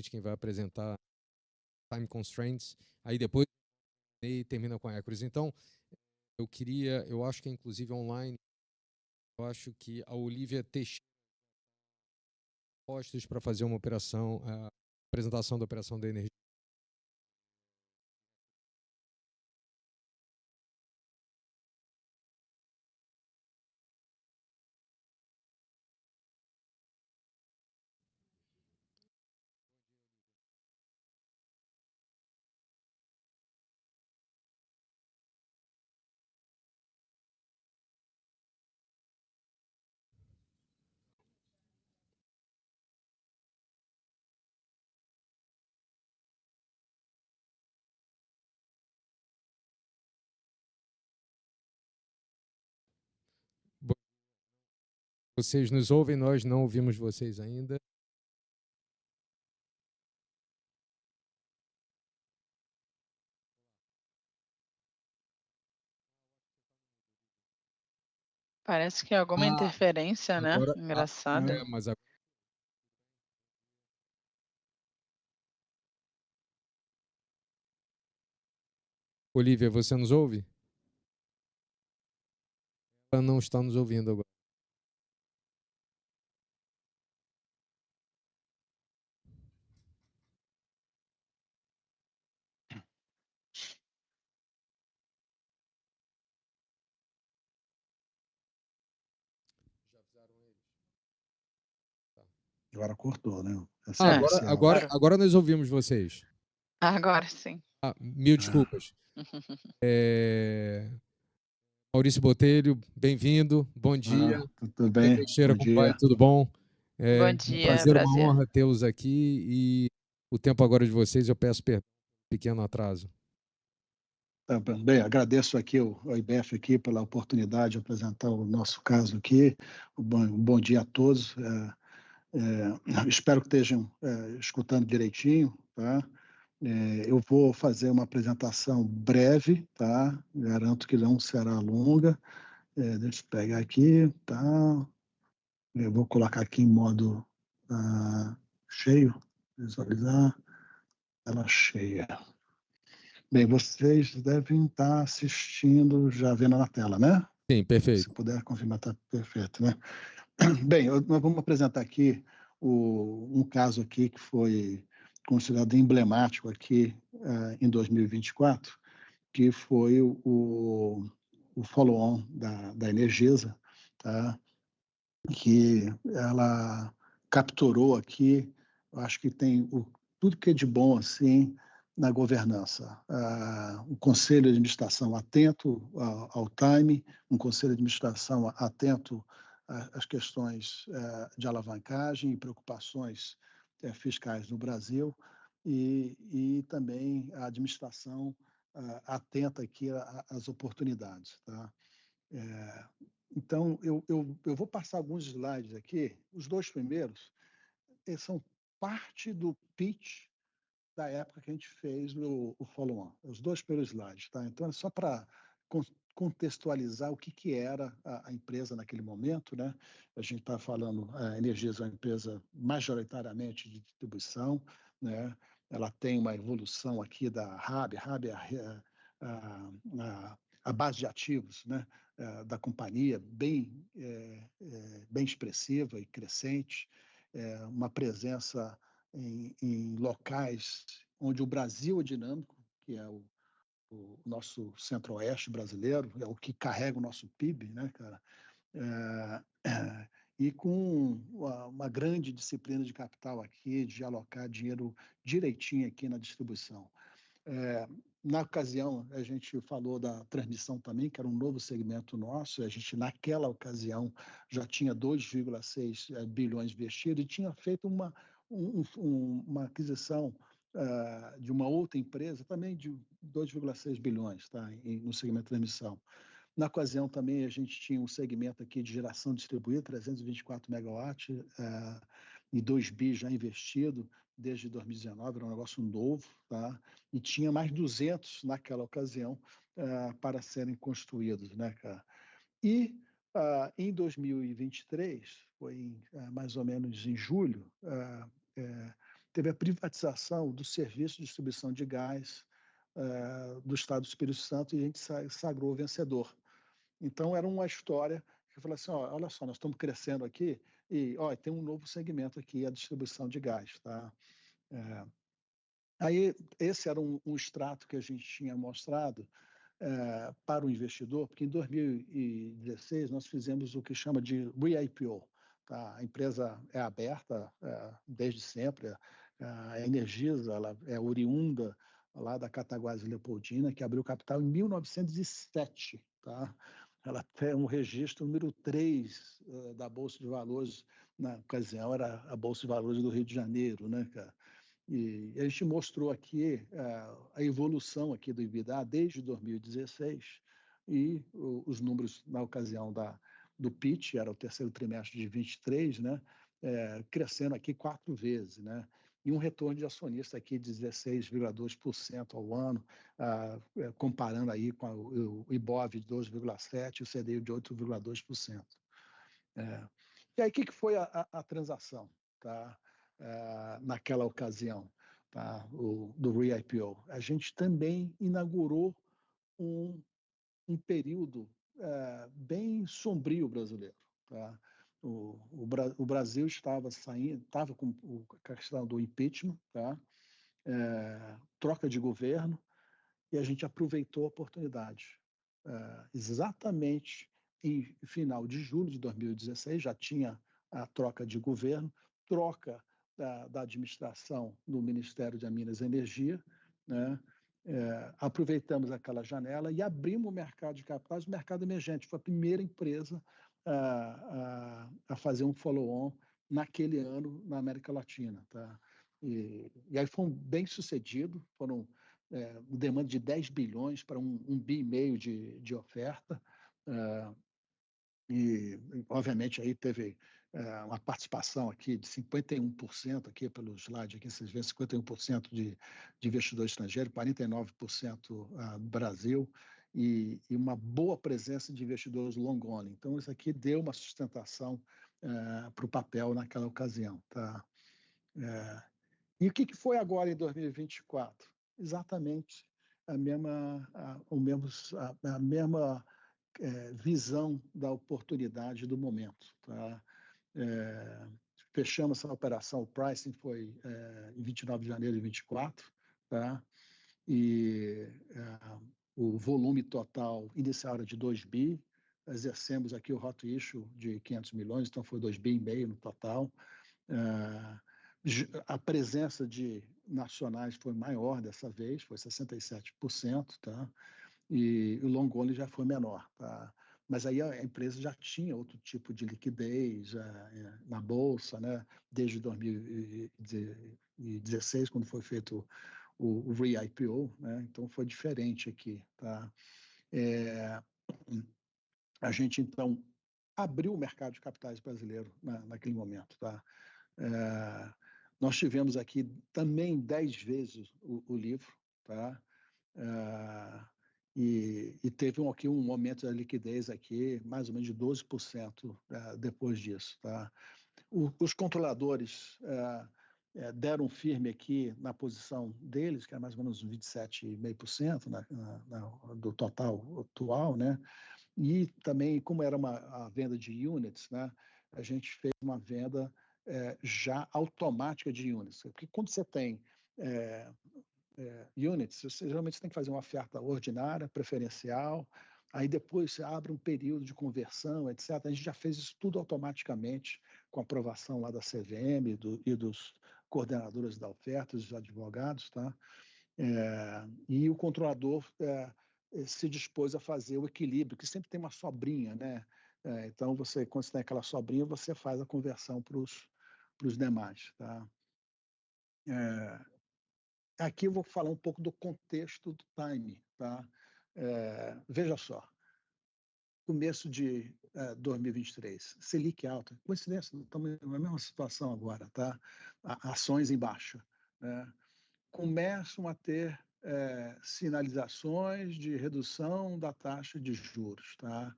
quem vai apresentar Time Constraints, aí depois termina com a Equities. Então, eu acho que inclusive online, eu acho que a Olivia Teixeira postos para fazer uma operação, a apresentação da operação da energia. Vocês nos ouvem, nós não ouvimos vocês ainda. Parece que é alguma interferência, né? Agora, Engraçado. mas Olivia, você nos ouve? Ela não está nos ouvindo agora. Agora cortou, né? Agora nós ouvimos vocês. Agora sim. Mil desculpas. Maurício Botelho, bem-vindo, bom dia. Tudo bem? Teixeira, Bom como vai? dia. Tudo bom? Bom Um dia, prazer, uma honra tê-los aqui e o tempo agora de vocês, eu peço perdão pelo pequeno atraso. Bem, agradeço aqui ao IBEF aqui pela oportunidade de apresentar o nosso caso aqui. Bom dia a todos. Espero que estejam escutando direitinho, tá? Eu vou fazer uma apresentação breve, tá? Garanto que não será longa. Deixa eu pegar aqui, tá? Eu vou colocar aqui em modo cheio, visualizar, tela cheia. Bem, vocês devem estar assistindo, já vendo na tela, né? Sim, perfeito. Se puder confirmar, está perfeito, né? Bem, nós vamos apresentar aqui um caso aqui que foi considerado emblemático aqui em 2024, que foi o follow-on da Energisa, tá? Que ela capturou aqui, eu acho que tem tudo que é de bom assim na governança. Um conselho de administração atento ao time, um conselho de administração atento às questões de alavancagem e preocupações fiscais no Brasil, e também a administração atenta aqui às oportunidades. Tá? Então, eu vou passar alguns slides aqui. Os dois primeiros são parte do pitch da época que a gente fez o follow-on. Os dois primeiros slides. Tá? Então, é só para contextualizar o que era a empresa naquele momento. Né? A gente está falando, a Energisa é uma empresa majoritariamente de distribuição. Né? Ela tem uma evolução aqui da RAB. RAB é a base de ativos, né, da companhia, bem expressiva e crescente, uma presença em locais onde o Brasil é dinâmico, que é o nosso centro-oeste brasileiro, é o que carrega o nosso PIB, né, cara? E com uma grande disciplina de capital aqui, de alocar dinheiro direitinho aqui na distribuição. Na ocasião, a gente falou da transmissão também, que era um novo segmento nosso. A gente, naquela ocasião, já tinha 2,6 bilhões investidos e tinha feito uma aquisição de uma outra empresa, também de 2,6 bilhões, tá, no segmento de transmissão. Na ocasião, também, a gente tinha um segmento aqui de geração distribuída, 324 megawatts, e 2 bi já investido desde 2019, era um negócio novo, tá? E tinha mais 200 naquela ocasião para serem construídos, né, cara? E em 2023, foi mais ou menos em julho, teve a privatização do serviço de distribuição de gás do Estado do Espírito Santo, e a gente sagrou vencedor. Então, era uma história que eu falei assim, olha só, nós estamos crescendo aqui e tem um novo segmento aqui, a distribuição de gás. Tá? Aí, esse era um extrato que a gente tinha mostrado para o investidor, porque em 2016 nós fizemos o que chama de re-IPO. Tá? A empresa é aberta desde sempre, a Energisa ela é oriunda lá da Cataguases Leopoldina, que abriu capital em 1907. Tá? Ela tem um registro número 3 da Bolsa de Valores, na ocasião era a Bolsa de Valores do Rio de Janeiro, né, cara? E a gente mostrou aqui a evolução aqui do EBITDA desde 2016 e os números na ocasião do pitch, era o terceiro trimestre de 23, né, crescendo aqui 4 vezes, né, e um retorno de acionista aqui de 16,2% ao ano, comparando aí com o IBOV de 12,7% e o CDI de 8,2%. E aí, o que foi a transação? Tá? Naquela ocasião, tá? Do re-IPO. A gente também inaugurou um período bem sombrio brasileiro. Tá? O Brasil estava com a questão do impeachment, tá? Troca de governo, e a gente aproveitou a oportunidade. Exatamente em final de julho de 2016, já tinha a troca de governo, troca da administração no Ministério de Minas e Energia, né? Aproveitamos aquela janela e abrimos o mercado de capitais, o mercado emergente. Foi a primeira empresa a fazer um follow-on naquele ano na América Latina. Tá? E aí foi bem sucedido, foram demanda de 10 bilhões para 1,5 bi de oferta. E, obviamente, aí teve uma participação aqui de 51%, aqui pelo slide, aqui vocês veem 51% de investidor estrangeiro, 49% do Brasil, e uma boa presença de investidores long only. Então, isso aqui deu uma sustentação para o papel naquela ocasião. Tá? E o que foi agora em 2024? Exatamente a mesma visão da oportunidade do momento. Tá? Fechamos essa operação, o pricing foi em 29 de janeiro de 24, tá? E o volume total inicial era de 2 bi, exercemos aqui o hot issue de 500 milhões, então foi 2,5 bi no total. A presença de nacionais foi maior dessa vez, foi 67%, tá? E o long only já foi menor. Tá? Mas aí a empresa já tinha outro tipo de liquidez na Bolsa, né? Desde 2016, quando foi feito o re-IPO, né? Então foi diferente aqui. Tá? A gente, então, abriu o mercado de capitais brasileiro naquele momento. Tá? Nós tivemos aqui também 10 vezes o livro, tá? E teve aqui um aumento da liquidez aqui, mais ou menos de 12% depois disso. Tá? Os controladores deram firme aqui na posição deles, que é mais ou menos 27,5% do total atual, né? E também, como era a venda de units, né? A gente fez uma venda já automática de units. Porque quando você tem units, você geralmente tem que fazer uma oferta ordinária, preferencial, aí depois você abre um período de conversão, etc. A gente já fez isso tudo automaticamente, com aprovação lá da CVM e dos coordenadores da oferta, dos advogados, tá? E o controlador se dispôs a fazer o equilíbrio, que sempre tem uma sobrinha, né? Então, quando você tem aquela sobrinha, você faz a conversão para os demais, tá? Aqui eu vou falar um pouco do contexto do time. Tá? Veja só, começo de 2023, Selic alta, coincidência, estamos na mesma situação agora, tá? Ações em baixa. Né? Começam a ter sinalizações de redução da taxa de juros. Tá?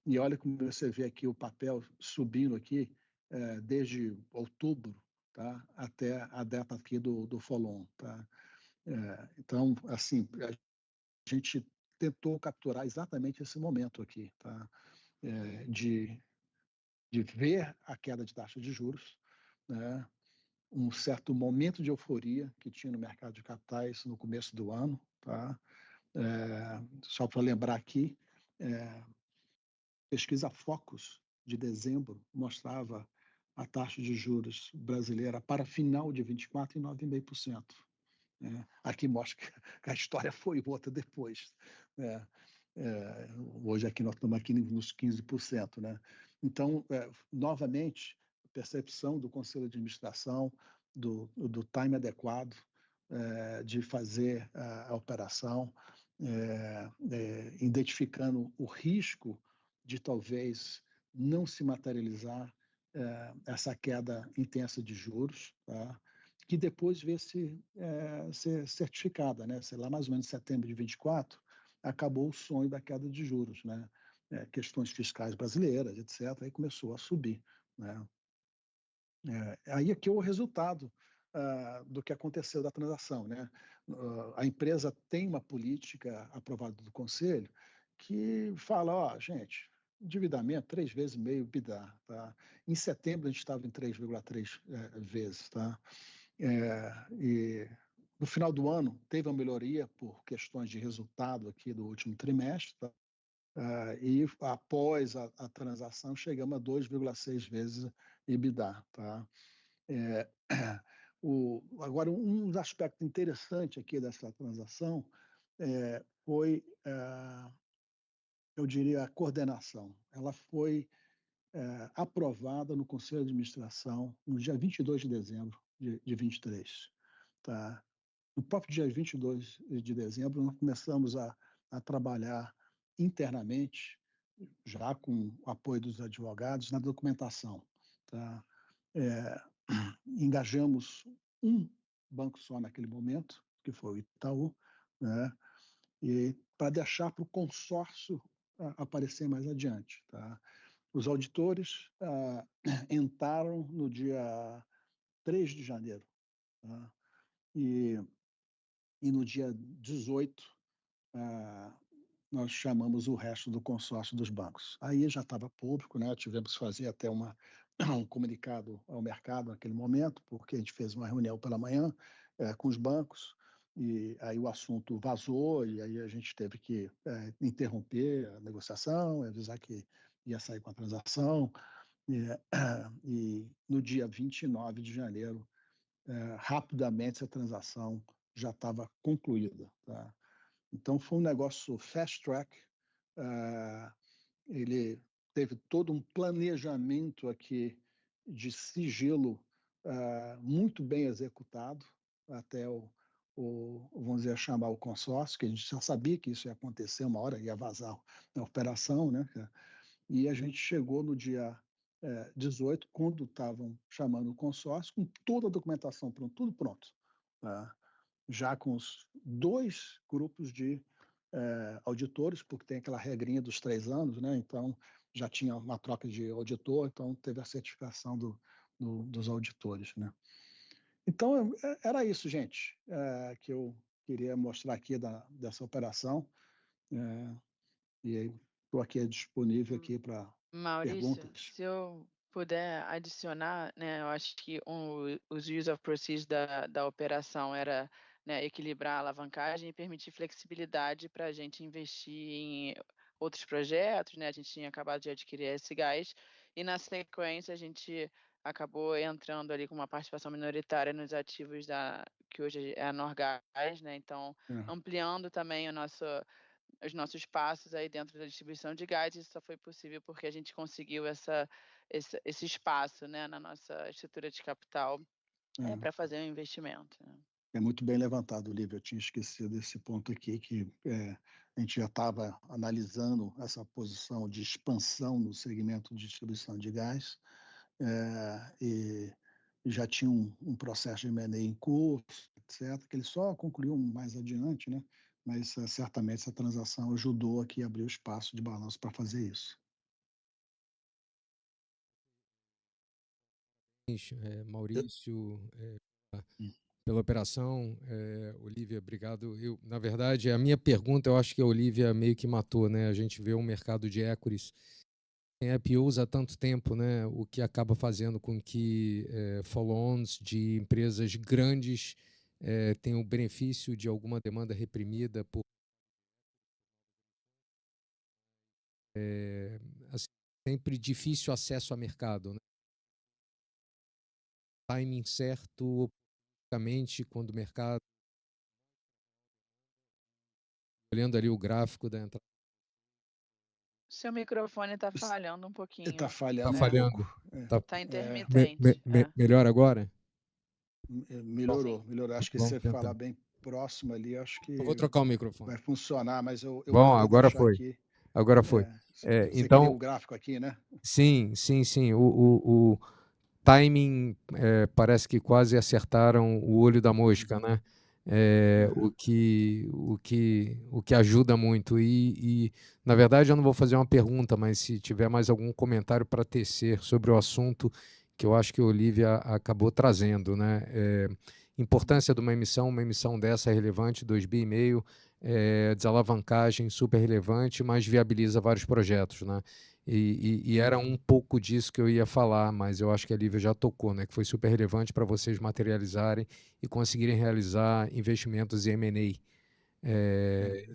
E olha como você vê aqui o papel subindo aqui desde outubro, tá? Até a data aqui do follow-on. Tá? Então, assim, a gente tentou capturar exatamente esse momento aqui, tá? De ver a queda de taxa de juros, né? Um certo momento de euforia que tinha no mercado de capitais no começo do ano. Tá? Só para lembrar aqui, pesquisa Focus de dezembro mostrava a taxa de juros brasileira para final de 24 em 9,5%. Aqui mostra que a história foi outra depois. Né? Hoje aqui nós estamos aqui nos 15%. Né? Então, novamente, a percepção do Conselho de Administração do time adequado de fazer a operação, identificando o risco de talvez não se materializar essa queda intensa de juros, tá? Que depois vê se ser certificada, né? Sei lá, mais ou menos em setembro de 24, acabou o sonho da queda de juros, né? Questões fiscais brasileiras, etc., aí começou a subir, né? Aí aqui é o resultado do que aconteceu da transação, né? A empresa tem uma política aprovada do Conselho que fala, ó, gente, endividamento 3,5 vezes EBITDA, tá? Em setembro a gente estava em 3,3 vezes, tá? E no final do ano teve uma melhoria por questões de resultado aqui do último trimestre, tá? E após a transação chegamos a 2,6 vezes EBITDA, tá? Agora, um aspecto interessante aqui dessa transação foi, eu diria, a coordenação. Ela foi aprovada no Conselho de Administração no dia 22 de dezembro de 23. Tá? No próprio dia 22 de dezembro, nós começamos a trabalhar internamente, já com o apoio dos advogados, na documentação. Tá? Engajamos um banco só naquele momento, que foi o Itaú, né? E para deixar para o consórcio aparecer mais adiante. Tá? Os auditores entraram no dia 3 de janeiro. Tá? E no dia 18, nós chamamos o resto do consórcio dos bancos. Aí já estava público, né? Tivemos que fazer até um comunicado ao mercado naquele momento, porque a gente fez uma reunião pela manhã com os bancos, e aí o assunto vazou, e aí a gente teve que interromper a negociação, avisar que ia sair com a transação, e no dia 29 de janeiro, rapidamente essa transação já estava concluída. Tá? Então, foi um negócio fast track. Ele teve todo um planejamento aqui de sigilo muito bem executado, até vamos dizer, chamar o consórcio, que a gente já sabia que isso ia acontecer, uma hora ia vazar na operação, né? E a gente chegou no dia 18, quando estavam chamando o consórcio, com toda a documentação pronta, tudo pronto. Tá? Já com os 2 grupos de auditores, porque tem aquela regrinha dos 3 anos, né? Então já tinha uma troca de auditor, então teve a certificação dos auditores, né? Então era isso, gente, que eu queria mostrar aqui dessa operação, e estou aqui disponível aqui para Maurício, perguntas. se eu puder adicionar, né, eu acho que os use of proceeds da operação era, né, equilibrar a alavancagem e permitir flexibilidade para a gente investir em outros projetos, né? A gente tinha acabado de adquirir esse gás e na sequência a gente acabou entrando ali com uma participação minoritária nos ativos que hoje é a Norgás, né? Então, ampliando também os nossos passos aí dentro da distribuição de gás, isso só foi possível porque a gente conseguiu esse espaço, né, na nossa estrutura de capital para fazer um investimento. Né? É muito bem levantado, Lívia. Eu tinha esquecido desse ponto aqui, que a gente já estava analisando essa posição de expansão no segmento de distribuição de gás, e já tinha um processo de M&A em curso, etc., que ele só concluiu mais adiante, né? Mas certamente essa transação ajudou aqui a abrir o espaço de balanço para fazer isso. Maurício, pela operação. Olívia, obrigado. Na verdade, a minha pergunta, eu acho que a Olívia meio que matou, né? A gente vê um mercado de equities em IPOs há tanto tempo, né? O que acaba fazendo com que follow-ons de empresas grandes tenham o benefício de alguma demanda reprimida por assim, sempre difícil acesso a mercado, né? Timing certo, praticamente quando o mercado, olhando ali o gráfico da entrada. Seu microfone está falhando um pouquinho. Está falhando. Tá falhando. Está intermitente. Melhor agora? Melhorou. Acho que se você falar bem próximo ali, acho que eu vou trocar o microfone. Vai funcionar, mas eu Bom, vou agora deixar foi. Aqui. Agora foi. Você então, criou o gráfico aqui, né? Sim. O timing, parece que quase acertaram o olho da mosca, né? O que ajuda muito. E, na verdade, eu não vou fazer uma pergunta, mas se tiver mais algum comentário para tecer sobre o assunto que eu acho que a Olívia acabou trazendo, né? Importância de uma emissão dessa é relevante, 2,5 bi, desalavancagem super relevante, mas viabiliza vários projetos, né? E era um pouco disso que eu ia falar, mas eu acho que a Lívia já tocou, né? Que foi super relevante para vocês materializarem e conseguirem realizar investimentos em M&A.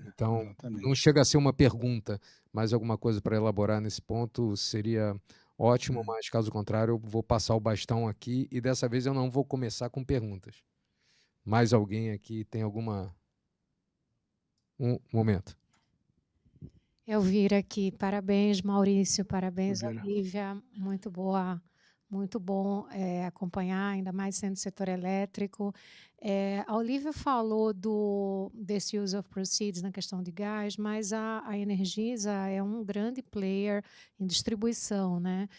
Então, exatamente. Não chega a ser uma pergunta, mas alguma coisa para elaborar nesse ponto seria ótimo, mas caso contrário, eu vou passar o bastão aqui e dessa vez eu não vou começar com perguntas. Mais alguém aqui tem alguma... Um momento. Elvira aqui, parabéns, Maurício, parabéns, Olívia, muito bom acompanhar, ainda mais sendo setor elétrico. A Olívia falou desse use of proceeds na questão de gás, mas a Energisa é um grande player em distribuição, né?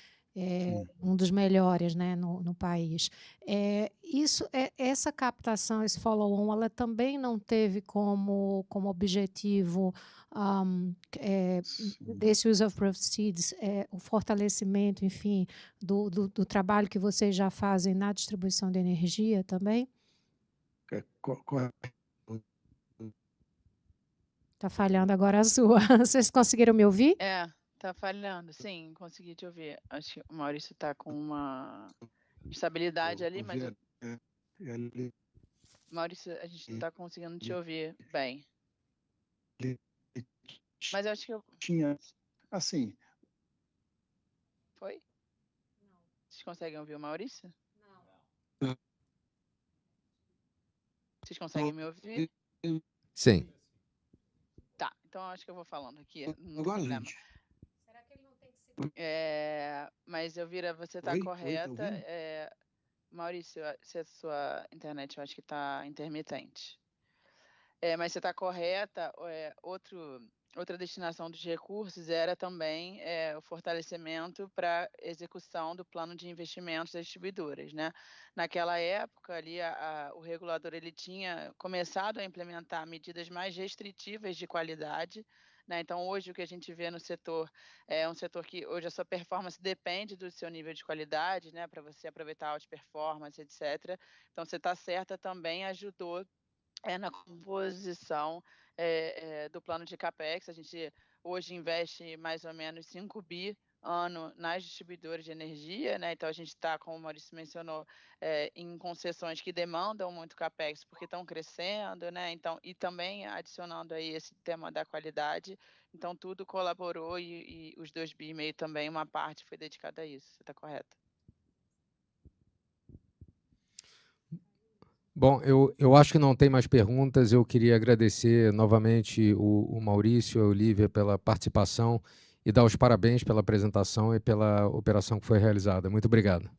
Um dos melhores, né, no país. Essa captação, esse follow-on, ela também não teve como objetivo desse use of proceeds, o fortalecimento, enfim, do trabalho que vocês já fazem na distribuição de energia também? Está falhando agora a sua. Vocês conseguiram me ouvir? Tá falhando, sim, consegui te ouvir. Acho que o Maurício está com uma estabilidade ali, mas... Maurício, a gente não está conseguindo te ouvir bem. Mas eu acho que eu... Tinha, assim... Foi? Não. Vocês conseguem ouvir o Maurício? Não. Vocês conseguem me ouvir? Sim. Tá, então acho que eu vou falando aqui. Agora, gente. Será que ele não tem que se... Mas, Elvira, você está correta. Maurício, se a sua internet eu acho que está intermitente. Mas você está correta. Outra destinação dos recursos era também o fortalecimento para execução do plano de investimentos das distribuidoras, né? Naquela época, ali, o regulador ele tinha começado a implementar medidas mais restritivas de qualidade, né? Então, hoje, o que a gente vê no setor é um setor que hoje a sua performance depende do seu nível de qualidade, né? Para você aproveitar a alta performance, etc. Então, você está certa, também ajudou na composição do plano de CAPEX. A gente hoje investe mais ou menos 5 bi ano nas distribuidoras de energia, né? Então a gente está, como o Maurício mencionou, em concessões que demandam muito CAPEX porque estão crescendo, né? Então, e também adicionando aí esse tema da qualidade. Então tudo colaborou e os 2,5 bi também, uma parte foi dedicada a isso. Você está correto? Bom, eu acho que não tem mais perguntas. Eu queria agradecer novamente o Maurício e a Olívia pela participação e dar os parabéns pela apresentação e pela operação que foi realizada. Muito obrigado.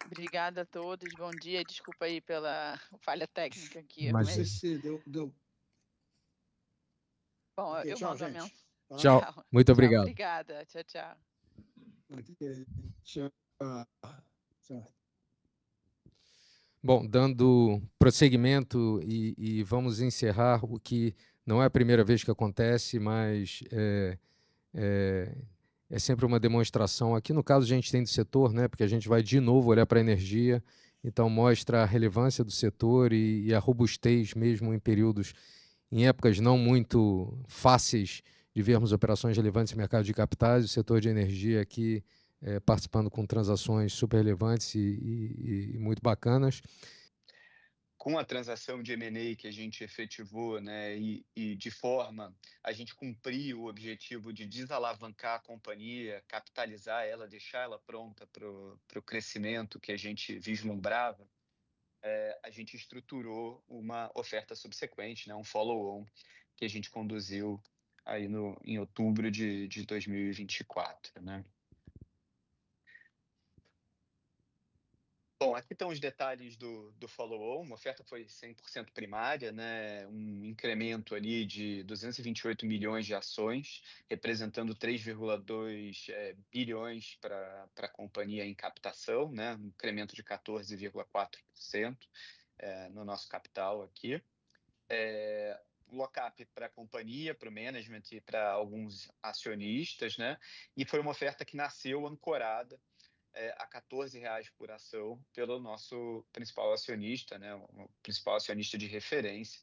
Obrigada a todos. Bom dia. Desculpa aí pela falha técnica aqui. Imagina. Deu. Bom, Okay, eu tchau, mando a gente. mensagem. Tchau. Muito obrigado. Obrigada. Tchau, tchau. Okay, tchau. Bom, dando prosseguimento e vamos encerrar o que não é a primeira vez que acontece, mas é sempre uma demonstração. Aqui no caso a gente tem do setor, né, porque a gente vai de novo olhar para a energia, então mostra a relevância do setor e a robustez mesmo em épocas não muito fáceis de vermos operações relevantes no mercado de capitais, o setor de energia aqui participando com transações super relevantes e muito bacanas. Com a transação de M&A que a gente efetivou, né, e de forma a gente cumprir o objetivo de desalavancar a companhia, capitalizar ela, deixar ela pronta para o crescimento que a gente vislumbrava, a gente estruturou uma oferta subsequente, né, um follow-on, que a gente conduziu aí em outubro de 2024, né? Bom, aqui estão os detalhes do follow-on. A oferta foi 100% primária, né? Um incremento ali de 228 milhões de ações, representando 3,2 bilhões para a companhia em captação, né? Um incremento de 14,4% no nosso capital aqui. Lock-up para a companhia, para o management e para alguns acionistas, né? E foi uma oferta que nasceu ancorada a R$14 por ação pelo nosso principal acionista, né, o principal acionista de referência,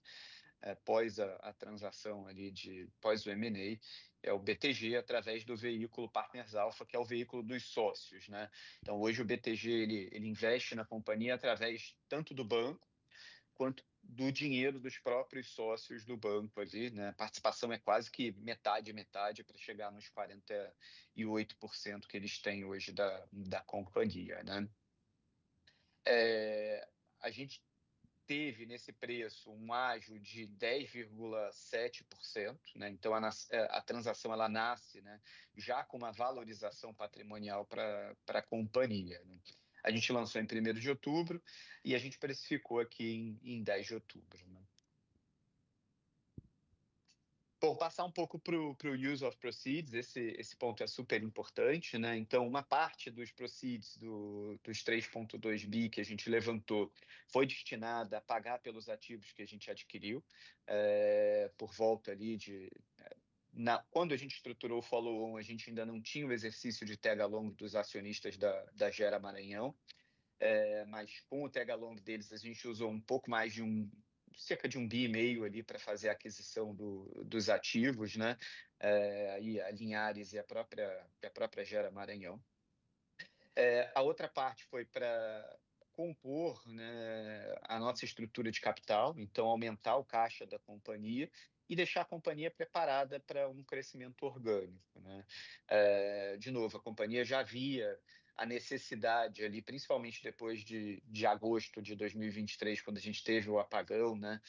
pós a transação ali pós o M&A, é o BTG, através do veículo Partners Alpha, que é o veículo dos sócios, né? Então, hoje o BTG ele investe na companhia através tanto do banco quanto do dinheiro dos próprios sócios do banco ali, né? A participação é quase que metade para chegar nos 48% que eles têm hoje da companhia, né? A gente teve nesse preço um ágio de 10,7%, né? Então a transação ela nasce, né, já com uma valorização patrimonial para a companhia, né? A gente lançou em 1º de outubro e a gente precificou aqui em 10 de outubro, né? Bom, passar um pouco para o use of proceeds, esse ponto é super importante, né? Então, uma parte dos proceeds dos 3,2 bi que a gente levantou foi destinada a pagar pelos ativos que a gente adquiriu, por volta ali quando a gente estruturou o follow-on, a gente ainda não tinha o exercício de tag-along dos acionistas da Gera Maranhão, mas com o tag-along deles a gente usou um pouco mais de cerca de 1,5 bi ali para fazer a aquisição dos ativos, né? Aí a Linhares e a própria Gera Maranhão. A outra parte foi para compor, né, a nossa estrutura de capital, então aumentar o caixa da companhia e deixar a companhia preparada para um crescimento orgânico, né? De novo, a companhia já via a necessidade ali, principalmente depois de agosto de 2023, quando a gente teve o apagão, né?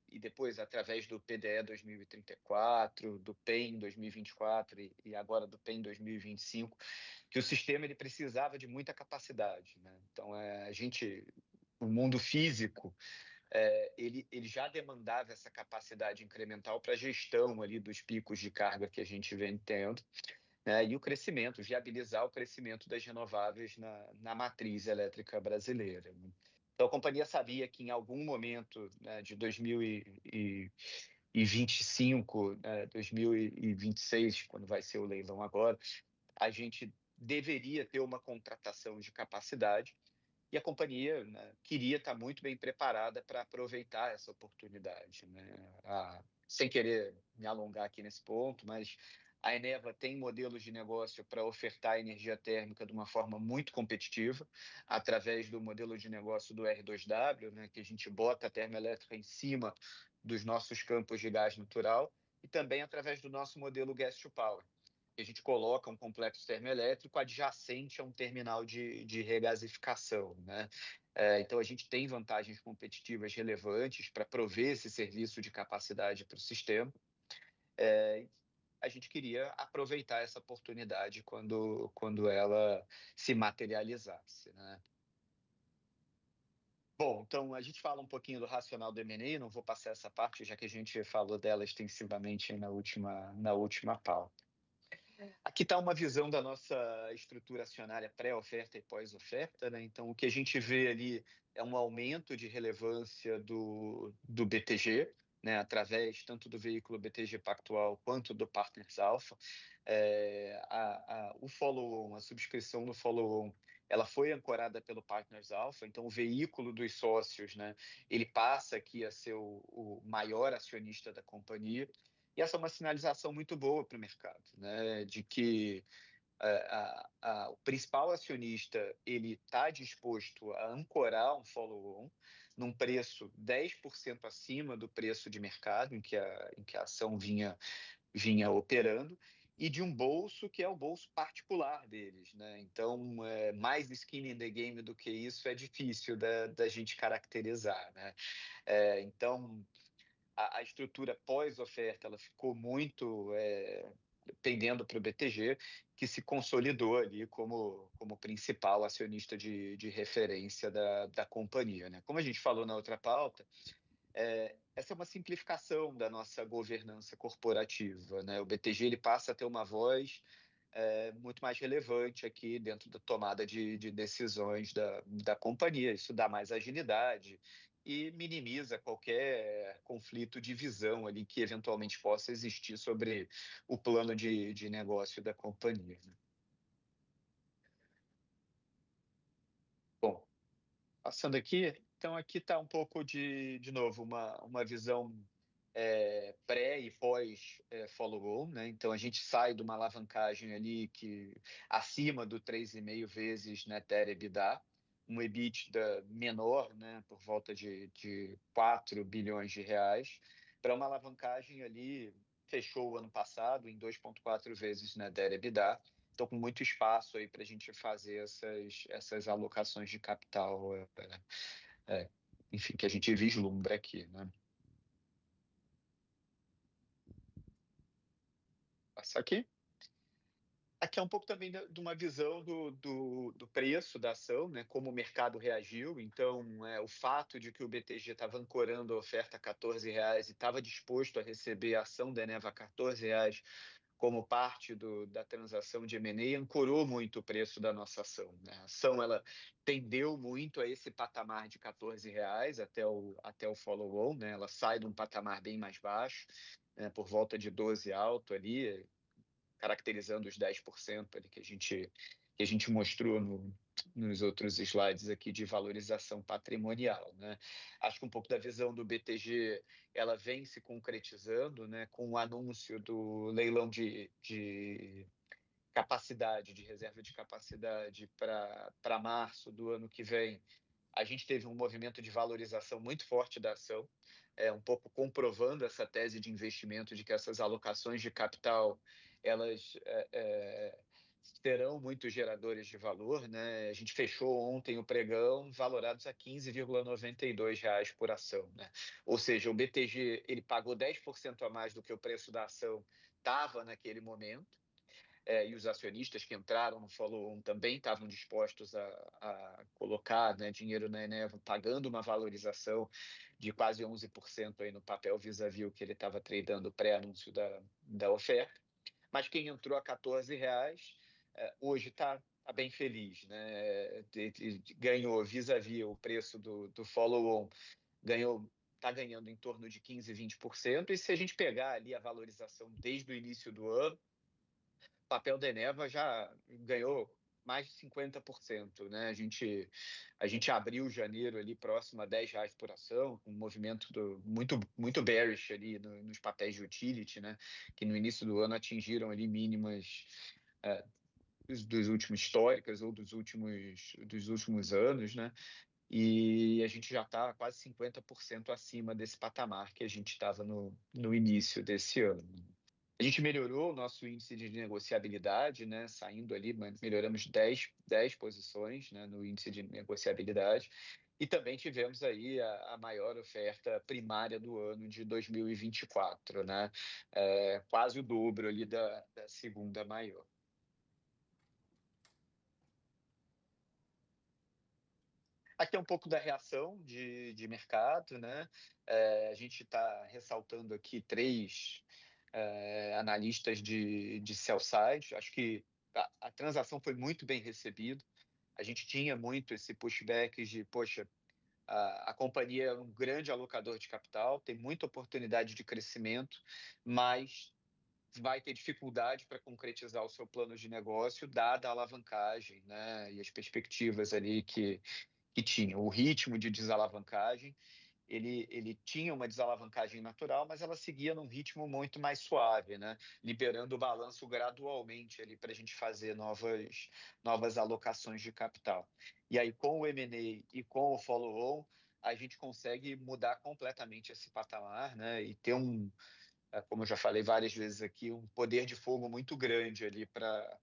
E depois, através do PDE 2034, do PEN 2024 e agora do PEN 2025, que o sistema ele precisava de muita capacidade, né? Então, o mundo físico, ele já demandava essa capacidade incremental para a gestão ali dos picos de carga que a gente vem tendo, né? E o crescimento, viabilizar o crescimento das renováveis na matriz elétrica brasileira, né? Então, a companhia sabia que em algum momento, né, de 2025, 2026, quando vai ser o leilão agora, a gente deveria ter uma contratação de capacidade e a companhia, né, queria estar muito bem preparada para aproveitar essa oportunidade, né? Sem querer me alongar aqui nesse ponto, mas a Eneva tem modelos de negócio para ofertar energia térmica de uma forma muito competitiva, através do modelo de negócio do R2W, né, que a gente bota a termoelétrica em cima dos nossos campos de gás natural, e também através do nosso modelo Gas to Power, que a gente coloca um complexo termoelétrico adjacente a um terminal de regasificação, né? Então, a gente tem vantagens competitivas relevantes para prover esse serviço de capacidade para o sistema. A gente queria aproveitar essa oportunidade quando ela se materializasse, né? Bom, então a gente fala um pouquinho do racional do M&A, não vou passar essa parte, já que a gente falou dela extensivamente na última pauta. Aqui está uma visão da nossa estrutura acionária pré-oferta e pós-oferta, né? Então, o que a gente vê ali é um aumento de relevância do BTG, né? Através tanto do veículo BTG Pactual quanto do Partners Alpha. O follow-on, a subscrição do follow-on, ela foi ancorada pelo Partners Alpha, então o veículo dos sócios, né, ele passa aqui a ser o maior acionista da companhia, e essa é uma sinalização muito boa para o mercado, né, de que o principal acionista ele está disposto a ancorar um follow-on num preço 10% acima do preço de mercado em que a ação vinha operando, e de um bolso que é o bolso particular deles, né? Então, mais skin in the game do que isso é difícil da gente caracterizar, né? Então, a estrutura pós-oferta ela ficou muito pendendo para o BTG, que se consolidou ali como principal acionista de referência da companhia, né? Como a gente falou na outra pauta, essa é uma simplificação da nossa governança corporativa, né? O BTG ele passa a ter uma voz muito mais relevante aqui dentro da tomada de decisões da companhia. Isso dá mais agilidade e minimiza qualquer conflito de visão ali que eventualmente possa existir sobre o plano de negócio da companhia, né? Bom, passando aqui, então aqui está um pouco de novo, uma visão pré e pós follow-on, né? Então a gente sai de uma alavancagem ali que acima do 3,5 vezes net debt EBITDA, um EBITDA menor, né, por volta de 4 bilhões de reais, para uma alavancagem ali, fechou o ano passado em 2,4 vezes net debt EBITDA. Então, com muito espaço aí para a gente fazer essas alocações de capital, enfim, que a gente vislumbra aqui, né? Passar aqui. Aqui é um pouco também de uma visão do preço da ação, né? Como o mercado reagiu. Então, o fato de que o BTG estava ancorando a oferta a R$14 e estava disposto a receber a ação da Eneva a R$14 como parte da transação de M&A, ancorou muito o preço da nossa ação, né? A ação ela tendeu muito a esse patamar de R$14 até o follow-on, né? Ela sai de um patamar bem mais baixo, né? Por volta de 12 alto ali, caracterizando os 10% ali que a gente mostrou nos outros slides aqui de valorização patrimonial, né? Acho que um pouco da visão do BTG ela vem se concretizando, né, com o anúncio do leilão de capacidade, de reserva de capacidade para março do ano que vem. A gente teve um movimento de valorização muito forte da ação, um pouco comprovando essa tese de investimento de que essas alocações de capital elas serão muito geradores de valor, né? A gente fechou ontem o pregão valorados a R$15,92 por ação, né? Ou seja, o BTG ele pagou 10% a mais do que o preço da ação estava naquele momento. E os acionistas que entraram no follow-on também estavam dispostos a colocar, né, dinheiro na Eneva, pagando uma valorização de quase 11% aí no papel vis-à-vis o que ele estava tradando pré-anúncio da oferta. Mas quem entrou a R$14, hoje está bem feliz, né? Ganhou vis-à-vis o preço do follow-on, está ganhando em torno de 15%, 20%, e se a gente pegar ali a valorização desde o início do ano, o papel da Eneva já ganhou mais de 50%, né? A gente abriu janeiro ali próximo a R$10 por ação, com um movimento muito bearish ali nos papéis de utility, né? Que no início do ano atingiram ali mínimas dos últimos históricas ou dos últimos anos, né? E a gente já está quase 50% acima desse patamar que a gente estava no início desse ano. A gente melhorou o nosso índice de negociabilidade, né? Saindo ali, melhoramos 10 posições, né, no índice de negociabilidade, e também tivemos aí a maior oferta primária do ano de 2024, né? Quase o dobro ali da segunda maior. Aqui é um pouco da reação de mercado, né? A gente está ressaltando aqui 3 analistas de sell side. Acho que a transação foi muito bem recebida. A gente tinha muito esse pushback de, poxa, a companhia é um grande alocador de capital, tem muita oportunidade de crescimento, mas vai ter dificuldade para concretizar o seu plano de negócio, dada a alavancagem, né, e as perspectivas ali que tinha. O ritmo de desalavancagem, ele tinha uma desalavancagem natural, mas ela seguia num ritmo muito mais suave, né, liberando o balanço gradualmente ali para a gente fazer novas alocações de capital. E aí, com o M&A e com o follow-on, a gente consegue mudar completamente esse patamar, né, e ter como eu já falei várias vezes aqui, um poder de fogo muito grande ali para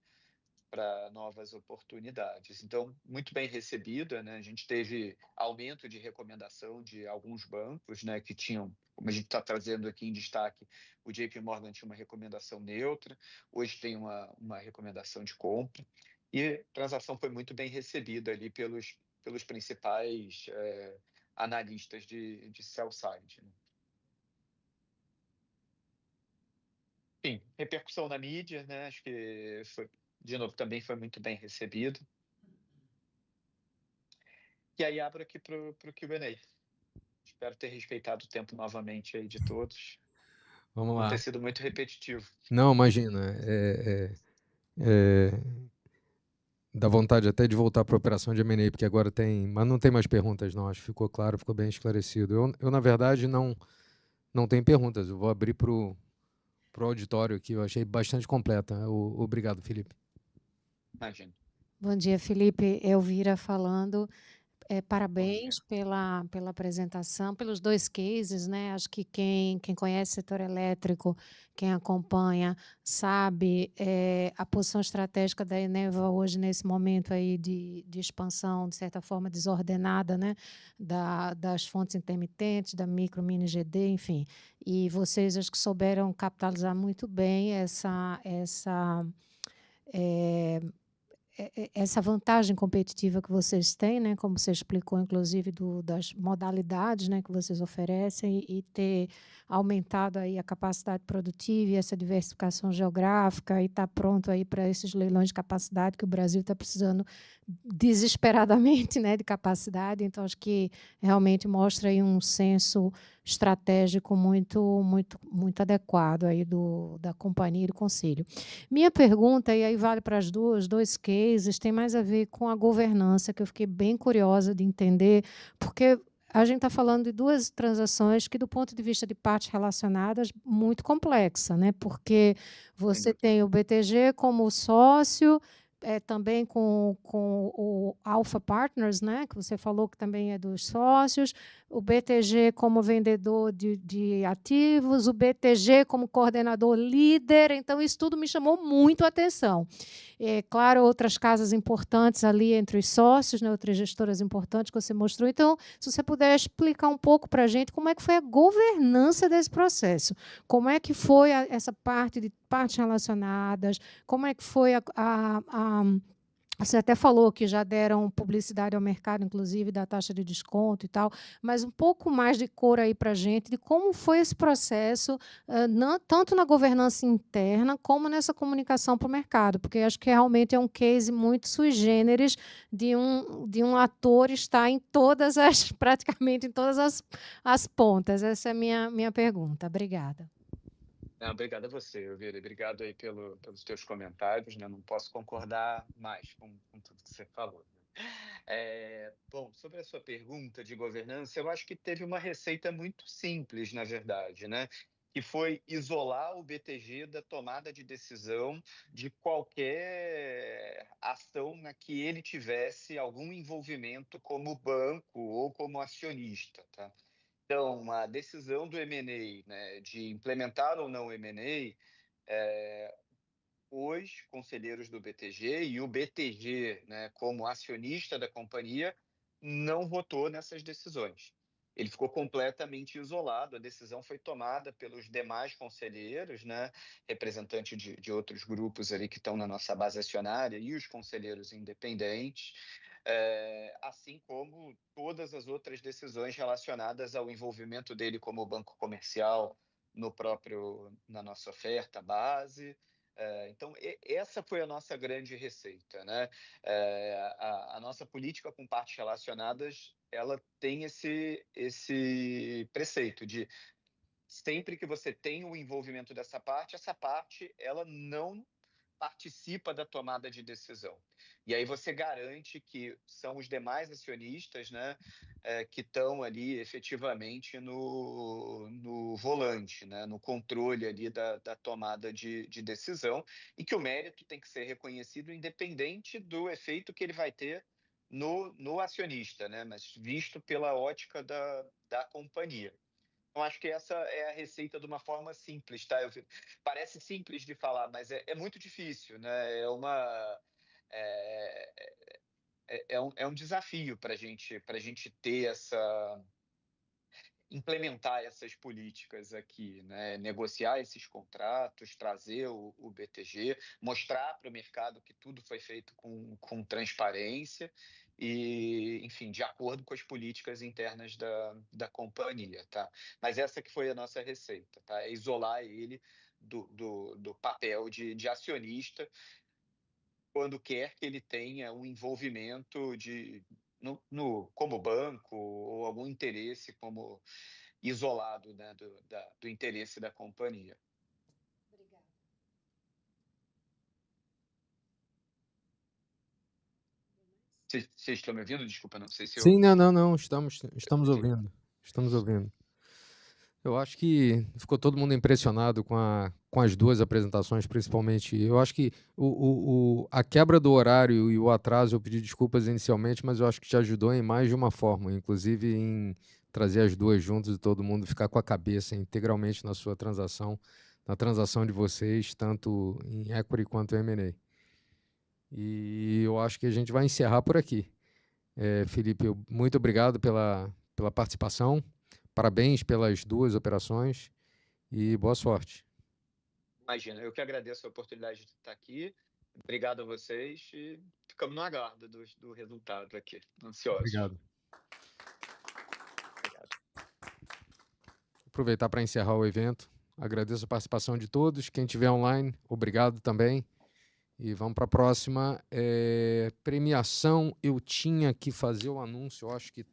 novas oportunidades. Então, muito bem recebida, né? A gente teve aumento de recomendação de alguns bancos, né, que tinham, como a gente está trazendo aqui em destaque, o JP Morgan tinha uma recomendação neutra, hoje tem uma recomendação de compra, e a transação foi muito bem recebida ali pelos principais analistas de sell side, né? Enfim, repercussão na mídia, né? Acho que de novo, também foi muito bem recebido. E aí abro aqui para o Q&A. Espero ter respeitado o tempo novamente aí de todos. Vamos Não lá. ter sido muito repetitivo. Não, imagina. Dá vontade até de voltar para a operação de M&A, porque agora tem... Mas não tem mais perguntas, não. Acho que ficou claro, ficou bem esclarecido. Eu na verdade, não tenho perguntas. Eu vou abrir para o auditório aqui. Eu achei bastante completa. Obrigado, Felipe. Imagino. Bom dia, Felipe. Elvira falando. Parabéns pela apresentação, pelos 2 cases, né? Acho que quem conhece o setor elétrico, quem acompanha, sabe a posição estratégica da Eneva hoje, nesse momento aí de expansão, de certa forma, desordenada, né? Das fontes intermitentes, da micro, mini GD, enfim. E vocês, acho que souberam capitalizar muito bem essa vantagem competitiva que vocês têm, né, como você explicou, inclusive, das modalidades, né, que vocês oferecem, e ter aumentado aí a capacidade produtiva e essa diversificação geográfica, e estar pronto aí para esses leilões de capacidade que o Brasil está precisando desesperadamente, né, de capacidade. Então, acho que realmente mostra aí um senso estratégico muito adequado aí da companhia e do conselho. Minha pergunta, e aí vale para os dois cases, tem mais a ver com a governança, que eu fiquei bem curiosa de entender, porque a gente está falando de 2 transações que, do ponto de vista de partes relacionadas, muito complexa, né? Porque você tem o BTG como sócio, também com o Alpha Partners, né, que você falou que também é dos sócios, o BTG como vendedor de ativos, o BTG como coordenador líder. Então, isso tudo me chamou muito a atenção. Claro, outras casas importantes ali entre os sócios, né, outras gestoras importantes que você mostrou. Então, se você puder explicar um pouco para a gente como é que foi a governança desse processo, como é que foi essa parte de partes relacionadas, como é que foi você até falou que já deram publicidade ao mercado, inclusive, da taxa de desconto e tal, mas um pouco mais de cor aí para a gente de como foi esse processo, tanto na governança interna, como nessa comunicação para o mercado, porque acho que realmente é um case muito sui generis de um ator estar em praticamente em todas as pontas. Essa é a minha pergunta. Obrigada. Obrigado a você, Elvira. Obrigado aí pelos teus comentários, né? Não posso concordar mais com tudo que você falou. Bom, sobre a sua pergunta de governança, eu acho que teve uma receita muito simples, na verdade, né? Que foi isolar o BTG da tomada de decisão de qualquer ação na que ele tivesse algum envolvimento como banco ou como acionista, tá? Então, a decisão do M&A, né, de implementar ou não o M&A, os conselheiros do BTG e o BTG, né, como acionista da companhia, não votou nessas decisões. Ele ficou completamente isolado. A decisão foi tomada pelos demais conselheiros, né, representantes de outros grupos ali que estão na nossa base acionária, e os conselheiros independentes, assim como todas as outras decisões relacionadas ao envolvimento dele como banco comercial na nossa oferta base. Então, essa foi a nossa grande receita, né? A nossa política com partes relacionadas, ela tem esse preceito de sempre que você tem o envolvimento dessa parte, essa parte ela não participa da tomada de decisão. E aí você garante que são os demais acionistas, né, que estão ali efetivamente no volante, né, no controle ali da tomada de decisão, e que o mérito tem que ser reconhecido independente do efeito que ele vai ter no acionista, né, mas visto pela ótica da companhia. Eu acho que essa é a receita de uma forma simples, tá? Parece simples de falar, mas é muito difícil, né? É um desafio para a gente ter implementar essas políticas aqui, né? Negociar esses contratos, trazer o BTG, mostrar para o mercado que tudo foi feito com transparência e, enfim, de acordo com as políticas internas da companhia, tá? Mas essa que foi a nossa receita, tá? É isolar ele do papel de acionista quando quer que ele tenha um envolvimento como banco ou algum interesse como isolado, né, do interesse da companhia. Obrigada. Vocês estão me ouvindo? Desculpa, não sei se eu... Sim, não, estamos ouvindo. Estamos ouvindo. Eu acho que ficou todo mundo impressionado com as duas apresentações, principalmente. Eu acho que a quebra do horário e o atraso, eu pedi desculpas inicialmente, mas eu acho que te ajudou em mais de uma forma, inclusive em trazer as duas juntas e todo mundo ficar com a cabeça integralmente na sua transação, na transação de vocês, tanto em equity quanto em M&A. E eu acho que a gente vai encerrar por aqui. Felipe, muito obrigado pela participação. Parabéns pelas duas operações e boa sorte. Imagina, eu que agradeço a oportunidade de estar aqui. Obrigado a vocês e ficamos no aguardo do resultado aqui. Ansiosos. Obrigado. Vou aproveitar para encerrar o evento. Agradeço a participação de todos. Quem estiver online, obrigado também. E vamos para a próxima. Premiação, eu tinha que fazer o anúncio, eu acho que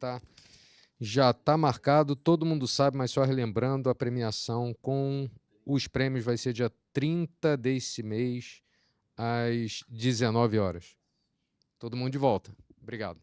já está marcado, todo mundo sabe, mas só relembrando, a premiação com os prêmios vai ser dia 30 desse mês, às 19 horas. Todo mundo de volta. Obrigado.